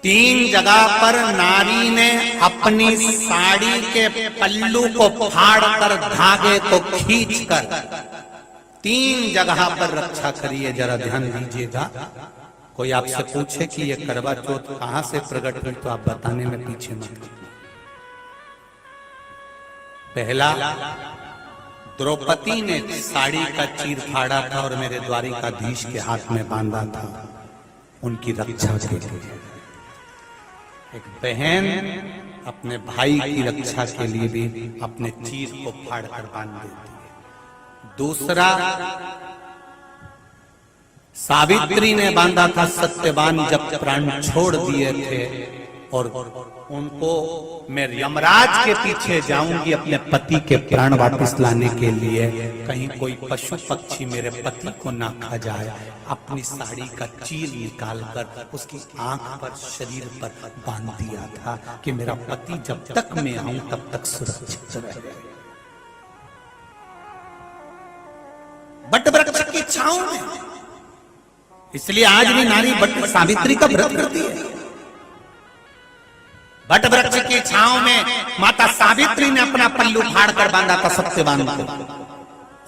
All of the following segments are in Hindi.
तीन जगह पर नारी ने अपनी साड़ी के पल्लू को फाड़कर धागे को खींचकर तीन जगह पर रक्षा करी है। जरा ध्यान दीजिएगा। कोई आपसे पूछे कि ये करवा चौथ कहां से प्रकट हुई तो आप बताने में पीछे मत। पहला, द्रौपदी ने साड़ी का चीर फाड़ा था और मेरे द्वारिकाधीश के हाथ में बांधा था उनकी रक्षा के लिए। एक बहन अपने भाई की रक्षा के लिए भी अपने चीर को फाड़कर बांध देती है। दूसरा, सावित्री ने बांधा था सत्यवान जब प्राण छोड़ दिए थे और उनको मैं यमराज के पीछे जाऊंगी अपने पति के प्राण वापस लाने के लिए, कहीं कोई पशु पक्षी मेरे पति को ना खा जाए। अपनी साड़ी का चीर निकालकर उसकी आंख पर, शरीर पर बांध दिया था कि मेरा पति जब तक मैं आऊं तब तक सुरक्षित रहे। बट वृक्ष की छांव में, इसलिए आज भी नारी बट सावित्री का व्रत करती है। बट वृक्ष की छांव में माता सावित्री ने अपना पल्लू फाड़कर बांधा था सत्यवान को।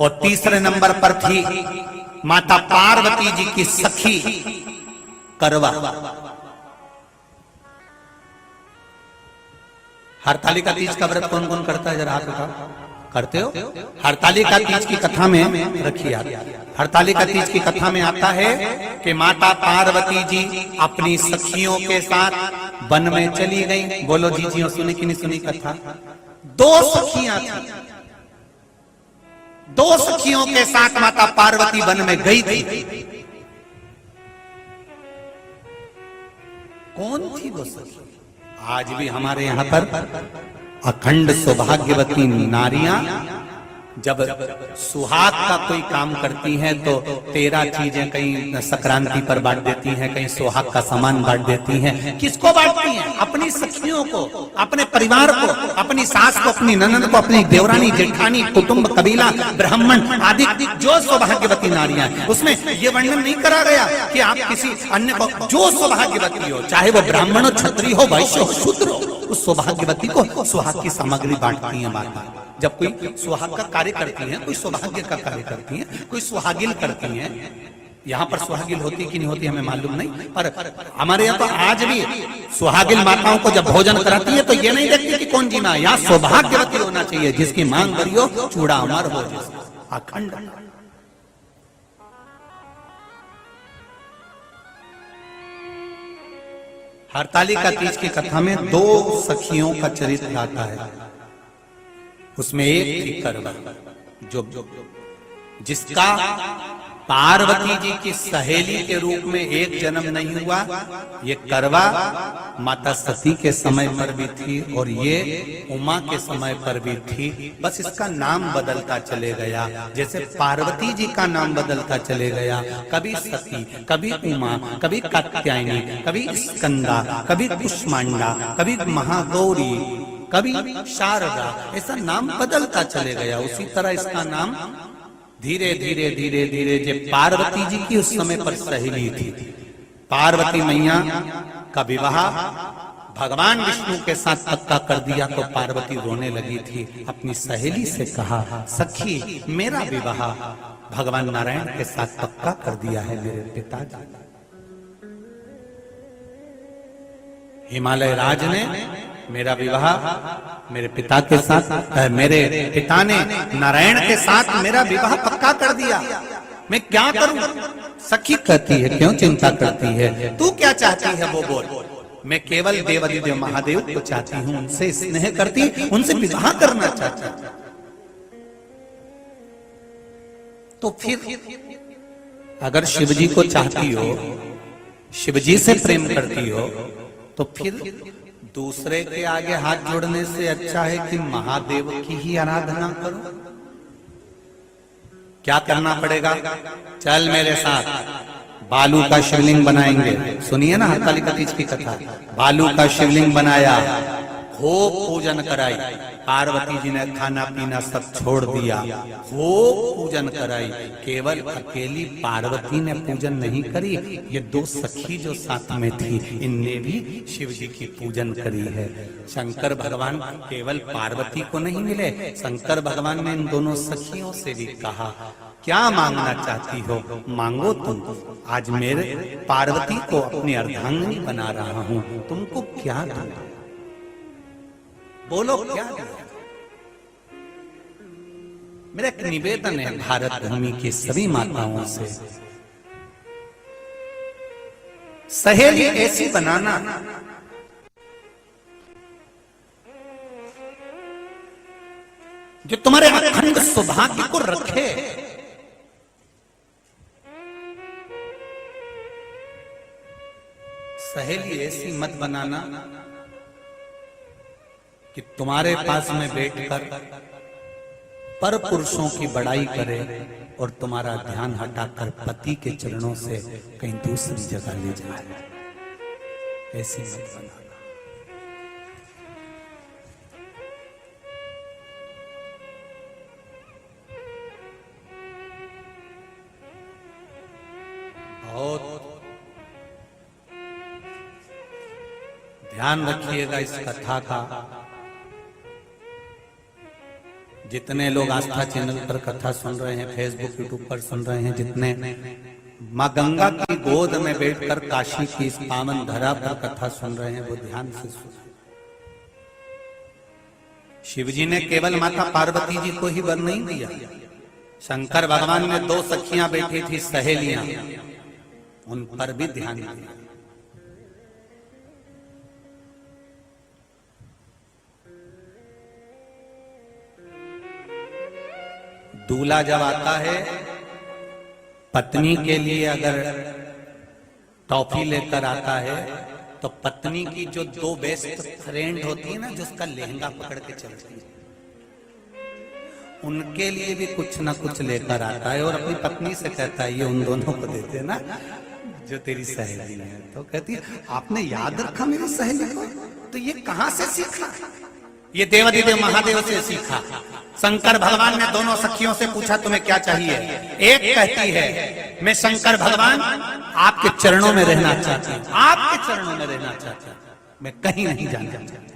और तीसरे नंबर पर थी माता पार्वती जी की सखी करवा। हरतालिका तीज का व्रत कौन कौन करता है? जरा हाथ उठाओ। करते हो? हरतालिका तीज की कथा में रखिए आप। हरतालिका तीज की कथा में आता है कि माता पार्वती जी अपनी सखियों के साथ वन में चली गई। बोलो जी, सुनी कि नहीं सुनी कथा? दो सखियां थी, दो सखियों के साथ माता पार्वती वन में गई थी। कौन थी वो सखी? आज भी हमारे यहां पर अखंड सौभाग्यवती नारियां जब सुहाग का कोई काम करती हैं तो 13 चीजें कहीं संक्रांति पर बांट देती हैं, कहीं सुहाग का सामान बांट देती हैं। किसको बांटती हैं? अपनी सखियों को, अपने परिवार को, अपनी सास को, अपनी ननद को, अपनी देवरानी, जेठानी, कुटुंब, कबीला, ब्राह्मण आदि जो सौभाग्यवती नारियां हैं। उसमें यह वर्णन नहीं करा गया कि आप किसी अन्य को, जो सौभाग्यवती हो, चाहे वो ब्राह्मण हो, क्षत्रिय हो, वैश्य हो, शूद्र हो, उस सौभाग्यवती को सुहाग की सामग्री बांटती है माता। जब कोई सुहाग का कार्य करती है, कोई सौभाग्य का कार्य करती है, कोई सुहागिल करती है। यहाँ पर सुहागिल होती कि नहीं होती हमें मालूम नहीं, पर हमारे यहाँ तो आज भी सुहागिल माताओं को जब भोजन कराती है तो ये नहीं देखती कि कौन जीना, यहाँ सौभाग्यवती होना चाहिए, जिसकी मांग भरी हो, चूड़ा अमर हो, जिसका अखंड। हरतालिका तीज की कथा में दो सखियों का चरित्र आता है। उसमें एक थी करवा, जो जिसका पार्वती जी की सहेली के रूप में एक जन्म नहीं हुआ। ये करवा माता सती के समय पर भी थी और ये उमा के समय पर भी थी। बस इसका नाम बदलता चले गया, जैसे पार्वती जी का नाम बदलता चले गया। कभी सती, कभी उमा, कभी कात्यायनी, कभी स्कंदा, कभी कुष्मांडा, कभी महागौरी, कभी शारदा, ऐसा नाम बदलता चले गया। उसी तरह इसका नाम धीरे धीरे धीरे धीरे जब पार्वती जी की उस समय पर सहेली थी, पार्वती मैया का विवाह भगवान विष्णु के साथ पक्का कर दिया तो पार्वती रोने लगी थी। अपनी सहेली से कहा, सखी मेरा विवाह भगवान नारायण के साथ पक्का कर दिया है मेरे पिताजी। हिमालय राज ने मेरा विवाह मेरे पिता के साथ, मेरे पिता ने नारायण के साथ मेरा विवाह पक्का कर दिया, मैं क्या करूं? सखी कहती है, क्यों चिंता करती है, तू क्या चाहती है वो बोल। मैं केवल देवादिदेव महादेव को चाहती हूं, उनसे स्नेह करती, उनसे विवाह करना चाहती। तो फिर अगर शिवजी को चाहती हो, शिवजी से प्रेम करती हो, तो फिर दूसरे के आगे हाथ जोड़ने से अच्छा है कि महादेव की ही आराधना करो। क्या करना पड़ेगा? चल मेरे साथ, बालू का शिवलिंग बनाएंगे। सुनिए ना हरतालिका तीज की कथा। बालू का शिवलिंग बनाया, खूब पूजन कराई। पार्वती जी ने खाना पीना सब छोड़ दिया, खूब पूजन कराई। केवल अकेली पार्वती ने पूजन नहीं करी, ये दो सखी जो साथ में थी इनने भी शिव जी की पूजन करी है। शंकर भगवान केवल पार्वती को नहीं मिले, शंकर भगवान ने इन दोनों सखियों से भी कहा, क्या मांगना चाहती हो मांगो तुम। आज मेरे पार्वती को अपनी अर्धांगिनी बना रहा हूं, तुमको क्या दूं, बोलो क्या दूं। मेरा एक निवेदन है भारत भूमि की सभी माताओं से, सहेली ऐसी बनाना जो तुम्हारे अखंड सौभाग्य को रखे। सहेली ऐसी मत बनाना कि तुम्हारे पास में बैठकर पर पुरुषों की बड़ाई करे और तुम्हारा ध्यान हटाकर पति के चरणों से कहीं दूसरी जगह ले जाए। ऐसी मत बनाना। बहुत ध्यान रखिएगा इस कथा का। जितने लोग आस्था चैनल पर कथा सुन रहे हैं, फेसबुक यूट्यूब पर सुन रहे हैं, जितने माँ गंगा की गोद में बैठकर काशी की इस पावन धरा पर कथा सुन रहे हैं, वो ध्यान से सुने। शिव जी ने केवल माता पार्वती जी को ही वर नहीं दिया, शंकर भगवान ने दो सखियां बैठी थी सहेलियां, उन पर भी ध्यान दिया। दूल्हा जब आता है पत्नी के लिए अगर टॉफी लेकर आता है तो पत्नी की जो दो बेस्ट फ्रेंड होती है ना, जिसका लहंगा पकड़ के चलती है, उनके लिए भी कुछ ना कुछ लेकर आता है और अपनी पत्नी से कहता है ये उन दोनों को देते ना जो तेरी सहेली है। तो कहती है आपने याद रखा मेरी सहेली को, तो ये कहां से सीखा? ये देवाधिदेव महादेव से सीखा। शंकर भगवान ने दोनों सखियों से पूछा तुम्हें क्या चाहिए? एक कहती है मैं शंकर भगवान आपके चरणों में रहना चाहती हूं, आपके चरणों में रहना चाहती हूं, मैं कहीं नहीं जाना चाहती।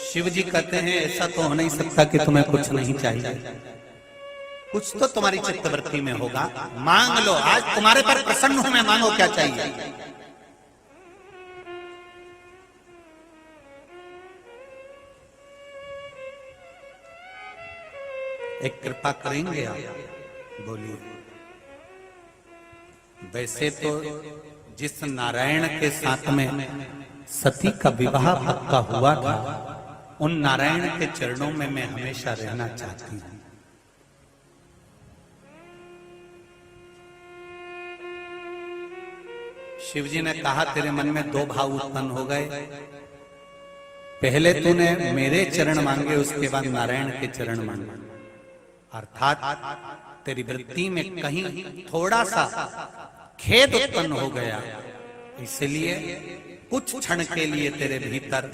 शिव जी कहते हैं ऐसा तो हो नहीं सकता कि तुम्हें कुछ नहीं चाहिए, कुछ तो तुम्हारी चित्तवृत्ति में होगा, मांग लो। आज तुम्हारे पर प्रसन्न हूं मैं, मांगो क्या चाहिए। एक कृपा करेंगे आप? बोलिए। वैसे तो जिस नारायण के साथ में सती का विवाह पक्का हुआ था, उन नारायण के चरणों में मैं हमेशा रहना चाहती हूं। शिव जी ने कहा तेरे मन में दो भाव उत्पन्न हो गए, पहले तूने मेरे चरण मांगे, उसके बाद नारायण के चरण मांगे। अर्थात तेरी वृत्ति में कहीं थोड़ा सा खेद उत्पन्न हो गया, इसलिए कुछ क्षण के लिए तेरे भीतर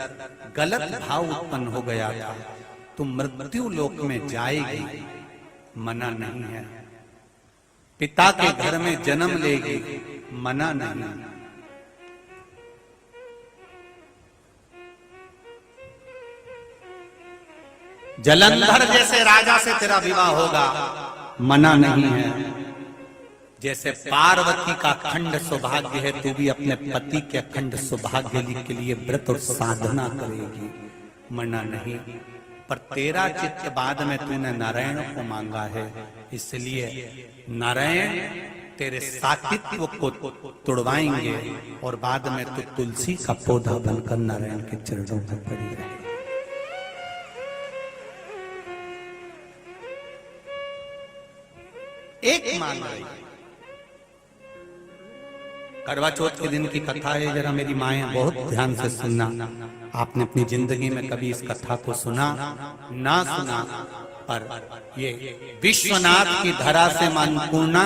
गलत भाव उत्पन्न हो गया था। तू मृत्यु लोक में जाएगी, मना नहीं है। पिता के घर में जन्म लेगी, मना नहीं। जलंधर जैसे राजा से तेरा विवाह होगा, मना नहीं है। जैसे पार्वती का अखंड सौभाग्य है, तू भी अपने पति के अखंड सौभाग्य के लिए व्रत और साधना करेगी, मना नहीं। पर तेरा चित्त बाद में तूने नारायण को मांगा है, इसलिए नारायण तेरे सात्वित्व को तुड़वाएंगे और बाद में तू तुलसी का पौधा बनकर नारायण के चरणों में पड़ी रहे। एक मान रही। करवा चौथ के दिन की कथा है, जरा मेरी माएं बहुत ध्यान से सुनना। आपने अपनी जिंदगी में कभी इस कथा को सुना ना सुना, पर ये विश्वनाथ की धरा से मां अन्नपूर्णा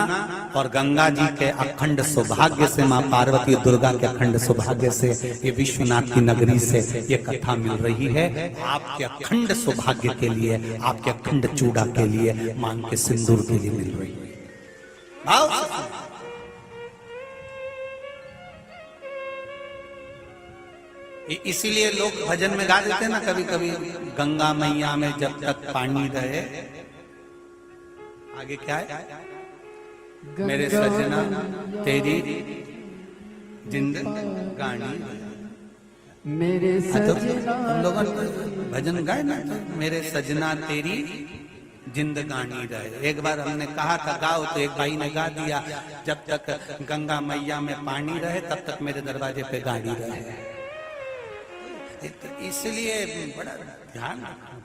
और गंगा जी के अखंड सौभाग्य से मां पार्वती दुर्गा के अखंड सौभाग्य से ये विश्वनाथ की नगरी से ये कथा मिल रही है। आपके अखंड सौभाग्य के लिए, आपके अखंड चूड़ा के लिए, मांग के सिंदूर के लिए मिल रही है। इसीलिए लोग भजन में गा देते हैं ना कभी कभी, गंगा मैया में जब तक पानी रहे, आगे क्या है, मेरे सजना तेरी जिंदगानी, मेरे सजना। हम लोग भजन गाए ना, मेरे सजना तेरी जिंदगानी रहे। एक बार हमने कहा था गाओ, तो एक भाई ने गा दिया, जब तक गंगा मैया में पानी रहे तब तक मेरे दरवाजे पे गाड़ी रहे। इसलिए बड़ा ध्यान रखना,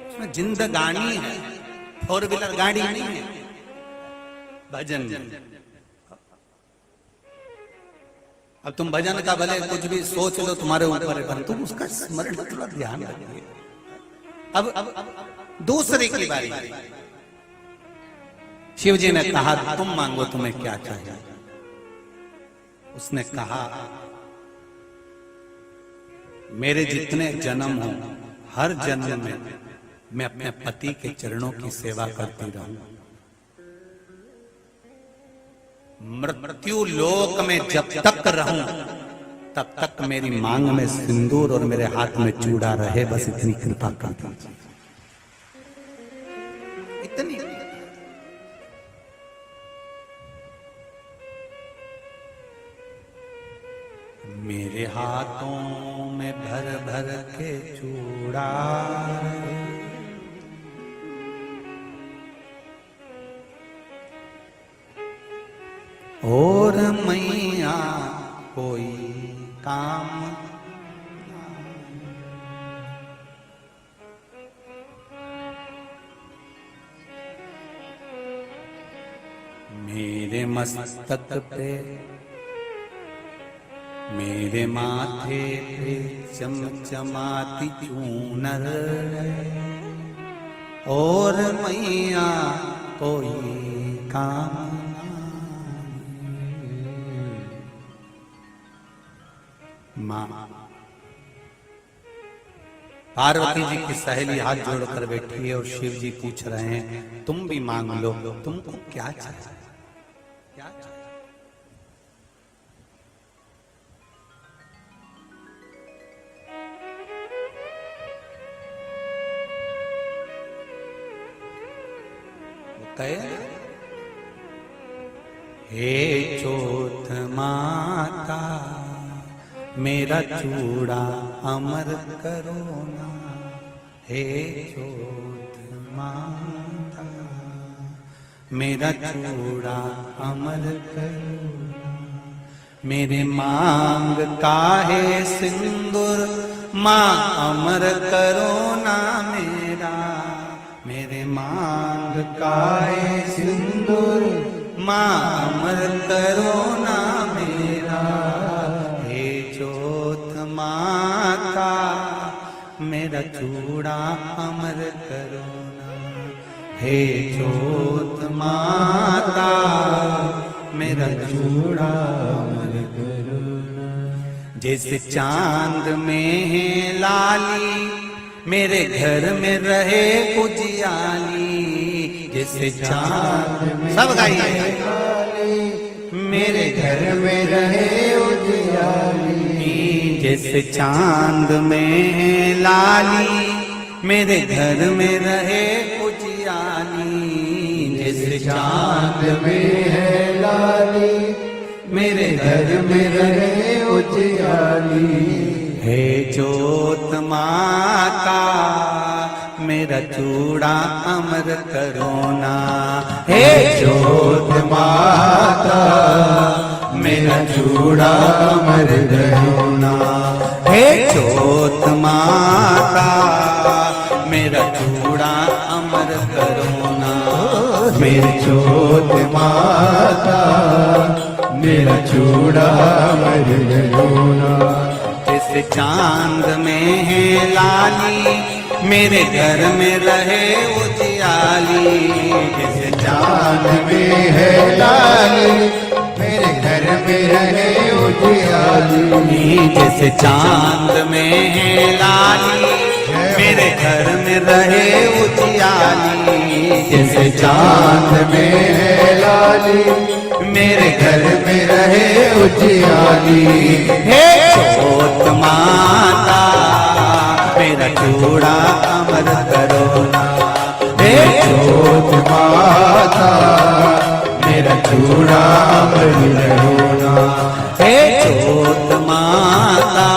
उसमें जिंदगानी है, फोर व्हीलर गाड़ी नहीं है भजन। अब तुम भजन का भले कुछ भी सोच लो तुम्हारे ऊपर है, पर तुम उसका स्मरण थोड़ा ध्यान रखिए। अब दूसरे की बारी, शिव जी ने कहा तुम मांगो तुम्हें क्या चाहिए। उसने कहा मेरे जितने जन्म हो, हर जन्म में मैं अपने पति के चरणों की सेवा करती रहूं। मृत्यु लोक में जब तक रहूं तब तक मेरी मांग में सिंदूर और मेरे हाथ में चूड़ा रहे, बस इतनी कृपा कर दीजिए। इतनी मेरे हाथों में भर भर के चूड़ा, और मैया कोई काम, मेरे मस्तक पे, मेरे माथे पे चमचमाती चूनर, और मैया कोई काम। मां पार्वती जी की सहेली हाथ जोड़कर बैठी है और शिव जी पूछ रहे हैं तुम भी मांग लो, तुमको क्या चाहिए, क्या चाहिए। हे चौथ माता मेरा चूड़ा अमर करो ना, हे चौथ माता मेरा चूड़ा अमर करो ना, मेरे मांग का है सिंदूर माँ अमर करो ना मेरा, मेरे मांग का है सिंदूर माँ अमर करो ना मेरा, हे चौथ माता मेरा चूड़ा अमर करो ना, हे चौथ माता मेरा चूड़ा अमर करो ना। जैसे चांद में है लाली मेरे घर में रहे उजियाली, जैसे चांद सब गाइए, मेरे घर में रहे उजियाली, जैसे चांद में है लाली मेरे घर में रहे उजियाली, जैसे चांद में है लाली मेरे घर में रहे उजियाली, हे चौथ माता मेरा चूड़ा अमर करो ना, हे चौथ माता मेरा चूड़ा अमर करो ना, हे चौथ माता मेरा चूड़ा अमर करो ना, मेरी चौथ माता मेरा चूड़ा अमर करो ना। जैसे चांद में है लाली मेरे घर में रहे उजियाली। जैसे चांद में है लाली मेरे घर में रहे उजियाली। जैसे चांद में है लाली मेरे घर में रहे उजियाली। जैसे चांद में है लाली मेरे घर में रहे उजियाली। हे जोत माता मेरा चूड़ा अमर करो ना। हे जोत माता मेरा चूड़ा अमर करो ना। हे जोत माता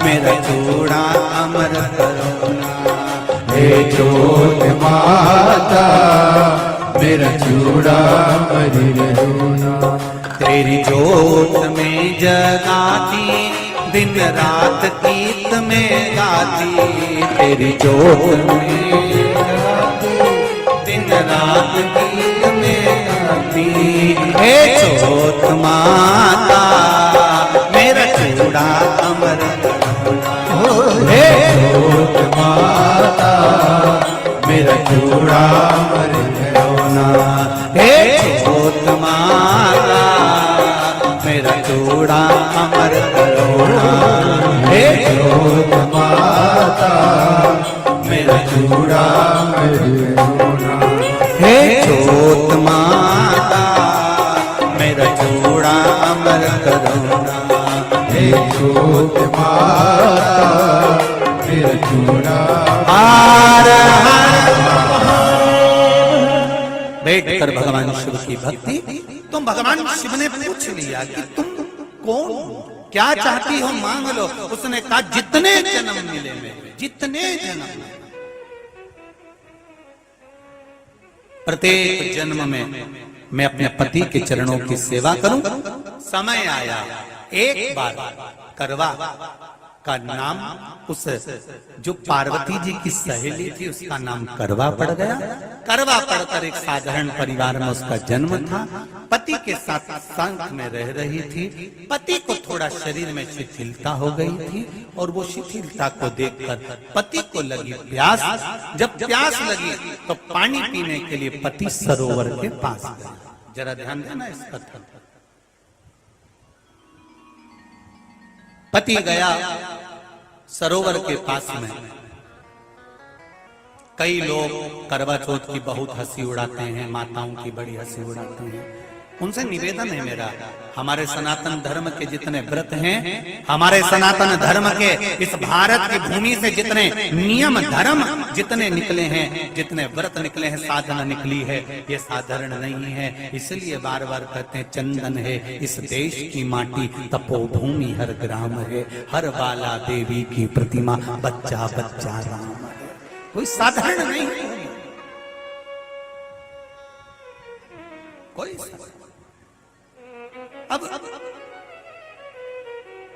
मेरा चूड़ा अमर करो ना। हे जोत माता मेरा चूड़ा अमर करो ना। तेरी जोत में जगाती दिन रात गीत में गाती। तेरी जोत में दिन रात गीत में गाती। हे जोत माता मेरा चूड़ा अमर करो ना। हे जोत माता मेरा चूड़ा अमर करो ना। हे जोत माता मेरा चूड़ा अमर करो ना। हे जोत माता मेरा चूड़ा अमर करो ना। हे जोत माता मेरा चूड़ा अमर करो ना। हे जोत माता मेरा चूड़ा हर बैठ कर भगवान शिव की भक्ति। तुम भगवान शिव ने पूछ लिया कि तुम कौन हो, क्या चाहती हो मांग लो। उसने कहा जितने जन्म मिले मेरे, जितने जन्म, प्रत्येक जन्म में मैं अपने पति के चरणों की सेवा करूं। समय आया एक बार करवा का नाम, उस जो पार्वती जी की सहेली थी उसका नाम करवा पड़ गया। करवा पड़कर एक साधारण परिवार में उसका जन्म था। पति के साथ संग में रह रही थी। पति को थोड़ा शरीर में शिथिलता हो गई थी और वो शिथिलता को देखकर पति को लगी प्यास। जब प्यास लगी तो पानी पीने के लिए पति सरोवर के पास गया। जरा ध्यान देना इस कथन पर। पति गया सरोवर के पास में। कई लोग करवा चौथ की बहुत हंसी उड़ाते हैं, माताओं की बड़ी हंसी उड़ाते हैं। उनसे निवेदन है मेरा, हमारे सनातन धर्म के जितने व्रत हैं, हमारे सनातन धर्म के इस भारत की भूमि से जितने नियम धर्म जितने निकले हैं, जितने व्रत निकले हैं, साधना निकली है, ये साधारण नहीं है। इसलिए बार बार कहते हैं चंदन है इस देश की माटी, तपोभूमि हर ग्राम है, हर बाला देवी की प्रतिमा, बच्चा बच्चा राम है। कोई साधारण नहीं है, कोई अब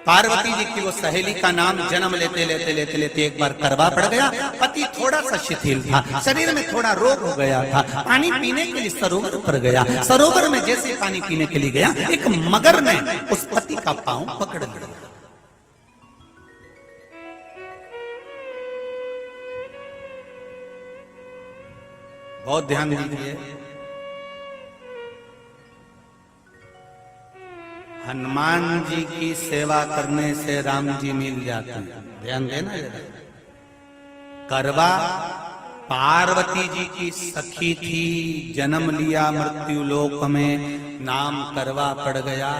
पार्वती जी की वो सहेली का नाम जन्म लेते लेते लेते लेते एक बार करवा पड़ गया। पति थोड़ा सा शिथिल था, शरीर में थोड़ा रोग हो गया था। पानी पीने के लिए सरोवर पर गया। सरोवर में जैसे पानी पीने के लिए गया, एक मगर ने उस पति का पांव पकड़ लिया। बहुत ध्यान दीजिए, हनुमान जी की सेवा करने से राम जी मिल जाते हैं। ध्यान देना जरा। करवा पार्वती जी की सखी थी, जन्म लिया मृत्यु लोक में, नाम करवा पड़ गया।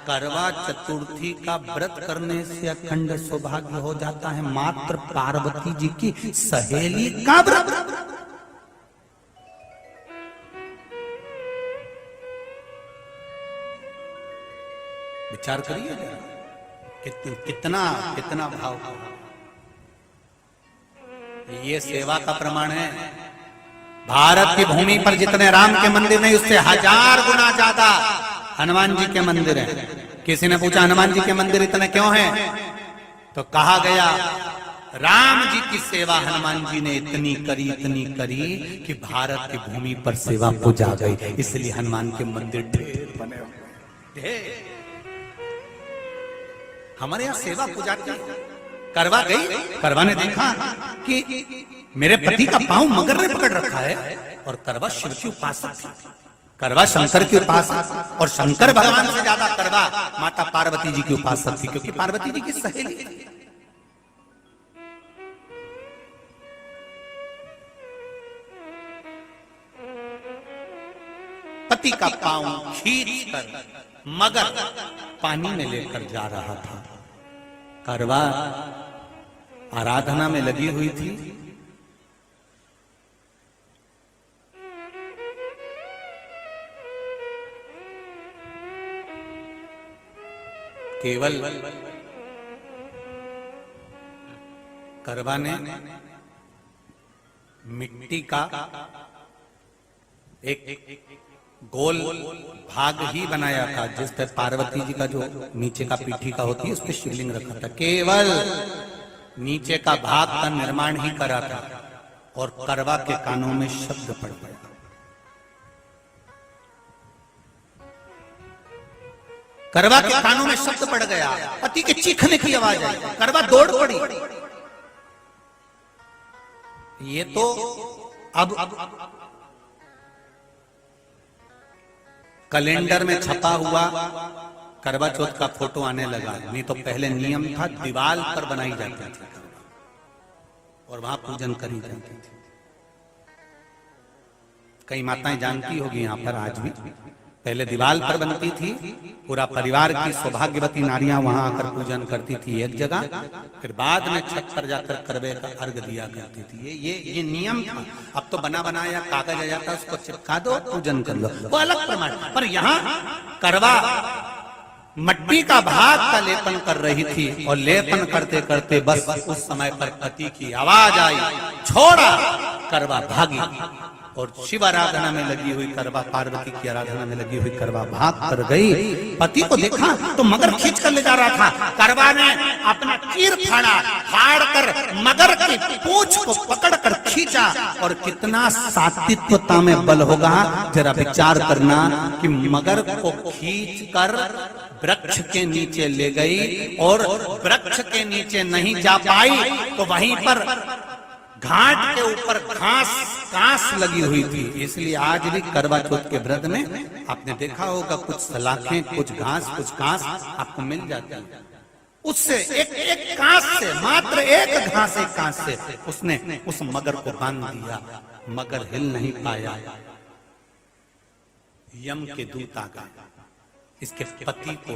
करवा चतुर्थी का व्रत करने से अखंड सौभाग्य हो जाता है। मात्र पार्वती जी की सहेली का व्रत। विचार करिए कितना कितना भाव। ये सेवा का प्रमाण है। भारत की भूमि पर जितने राम के मंदिर नहीं, उससे 1000 गुना ज्यादा हनुमान जी के मंदिर हैं। किसी ने पूछा हनुमान जी के मंदिर इतने क्यों हैं, तो कहा गया राम जी की सेवा हनुमान जी ने इतनी करी कि भारत की भूमि पर सेवा पूजा गई। इसलिए हनुमान के मंदिर ढेर बने हुए, ढेर। हमारे यहाँ सेवा पूजा की। करवा गई, करवा ने देखा कि मेरे पति का पांव मगर ने पकड़ रखा है, और करवा शिव की उपासक थी, करवा शंकर की उपासक, और शंकर भगवान से ज्यादा करवा माता पार्वती जी की उपासक थी, क्योंकि पार्वती जी की सहेली थी। पति का पांव खींच कर मगर पानी में लेकर जा रहा था। करवा आराधना में लगी हुई थी। केवल करवा ने मिट्टी का एक गोल भाग ही बनाया था, जिस पर पार्वती जी का जो नीचे का पीठी का होती है उस पर शिवलिंग रखा था। केवल नीचे का भाग का निर्माण ही करा था, और करवा के कानों में शब्द पड़ गया। करवा के कानों में शब्द पड़ गया, पति के चीखने की आवाज आई, करवा दौड़ पड़ी। ये तो अब कैलेंडर में छपा हुआ करवा चौथ का फोटो आने लगा, नहीं तो पहले नियम था दीवार पर बनाई जाती थी और वहां पूजन करी जाती थी। कई माताएं जानती होगी यहाँ पर आज भी, पहले दीवार पर बनती थी, पूरा परिवार की सौभाग्यवती नारियां वहां आकर पूजन करती थी एक जगह, फिर बाद में छत पर जाकर करवे का अर्घ दिया करती थी। ये नियम था। अब तो बना बनाया कागज आ जाता, उसको चिपका दो, पूजन कर लो, वो अलग प्रमाण। पर यहाँ करवा मट्टी का भाग का लेपन कर रही थी, और लेपन करते करते बस उस समय पर पति की आवाज आई, छोड़ा। करवा भागी, और शिव आराधना में लगी हुई करवा, पार्वती की आराधना में लगी हुई करवा भाग कर गई। पति को देखा तो मगर खींच कर ले जा रहा था। करवा ने अपना चीर फाड़ कर मगर की पूंछ को पकड़ कर खींचा, और कितना सात्विकता में बल होगा जरा विचार करना कि मगर को खींच कर वृक्ष के नीचे ले गई, और वृक्ष के नीचे नहीं जा पाई तो वहीं पर घाट के ऊपर घास लगी हुई थी। इसलिए आज भी करवा चौथ के व्रत में आपने देखा होगा कुछ सलाखें, कुछ घास आपको मिल जाती है। उससे एक घास से, मात्र एक घास, एक घास से उसने उस मगर को बांध दिया। मगर हिल नहीं पाया। यम के दूत आ गए इसके पति को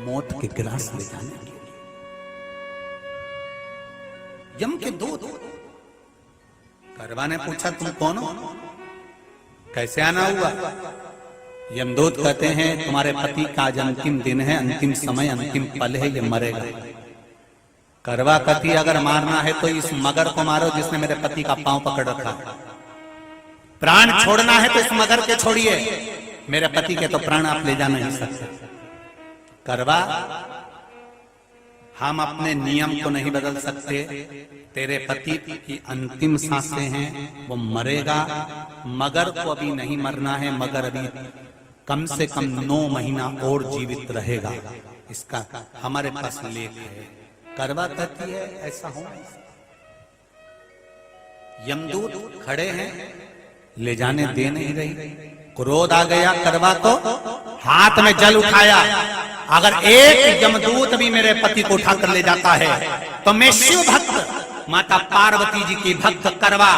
मौत के ग्रास ले जाने के लिए। यम के दूत। करवा ने पूछा तुम कौन हो, कैसे आना हुआ? यमदूत कहते हैं तुम्हारे पति का आज अंतिम दिन है, अंतिम समय, अंतिम पल है, ये मरेगा। करवा कहती अगर मारना है तो इस मगर को मारो जिसने मेरे पति का पांव पकड़ रखा। प्राण छोड़ना है तो इस मगर के छोड़िए, मेरे पति के तो प्राण आप ले जा नहीं सकते। करवा हम अपने नियम को नहीं बदल सकते। तेरे पति की अंतिम सांसें हैं, वो मरेगा। मगर को अभी नहीं मरना है, मगर अभी कम से कम 9 महीना और जीवित रहेगा। इसका हमारे पास लेख है। करवा कहती है ऐसा हो। यमदूत खड़े हैं, ले जाने दे नहीं रही। क्रोध आ गया करवा को, हाथ में जल उठाया। अगर एक यमदूत भी मेरे पति को उठाकर ले जाता है तो मैं शिव भक्त माता पार्वती जी की भक्त करवा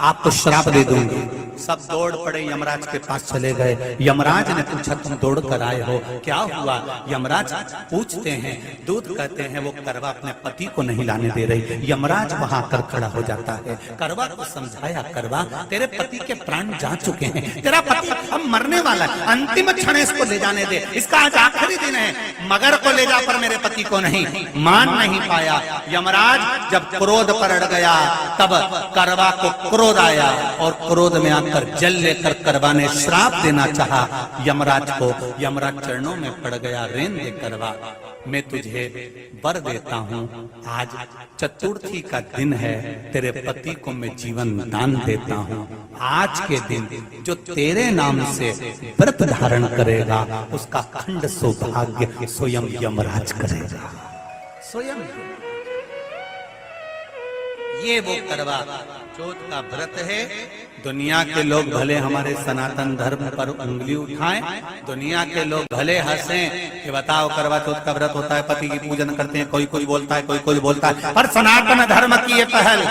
आपको श्राप दे दूंगी। सब दौड़ पड़े, यमराज के पास चले गए। यमराज ने पूछा तुम दौड़ कर आए हो, क्या हुआ? यमराज पूछते हैं, दूत कहते हैं वो करवा अपने पति को नहीं लाने दे रही। यमराज वहां कर खड़ा हो जाता है। करवा को समझाया, करवा तेरे पति के प्राण जा चुके हैं, तेरा पति अब मरने वाला है, अंतिम क्षण इसको ले जाने दे, इसका आज आखिरी दिन है। मगर को ले जा पर मेरे पति को नहीं। मान नहीं पाया। यमराज जब क्रोध पर अड़ गया तब करवा को क्रोध आया, और क्रोध में आकर उतर जल लेकर करवाने श्राप देना चाहा यमराज को। यमराज चरणों में पड़ गया, रेन दे करवा, मैं तुझे वर देता हूँ, आज चतुर्थी का दिन है, तेरे पति को मैं जीवन दान देता हूँ। आज के दिन जो तेरे नाम से व्रत धारण करेगा उसका खंड सौभाग्य स्वयं यमराज करेगा। स्वयं ये वो करवा चौथ का व्रत है। दुनिया के लोग भले हमारे सनातन धर्म पर उंगली उठाएं, दुनिया के लोग भले हंसें कि बताओ करवा चौथ का व्रत होता है, पति की पूजन करते हैं, कोई कुछ बोलता है, कोई कुछ बोलता है, पर सनातन धर्म की ये पहल,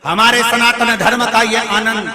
हमारे सनातन धर्म का ये आनंद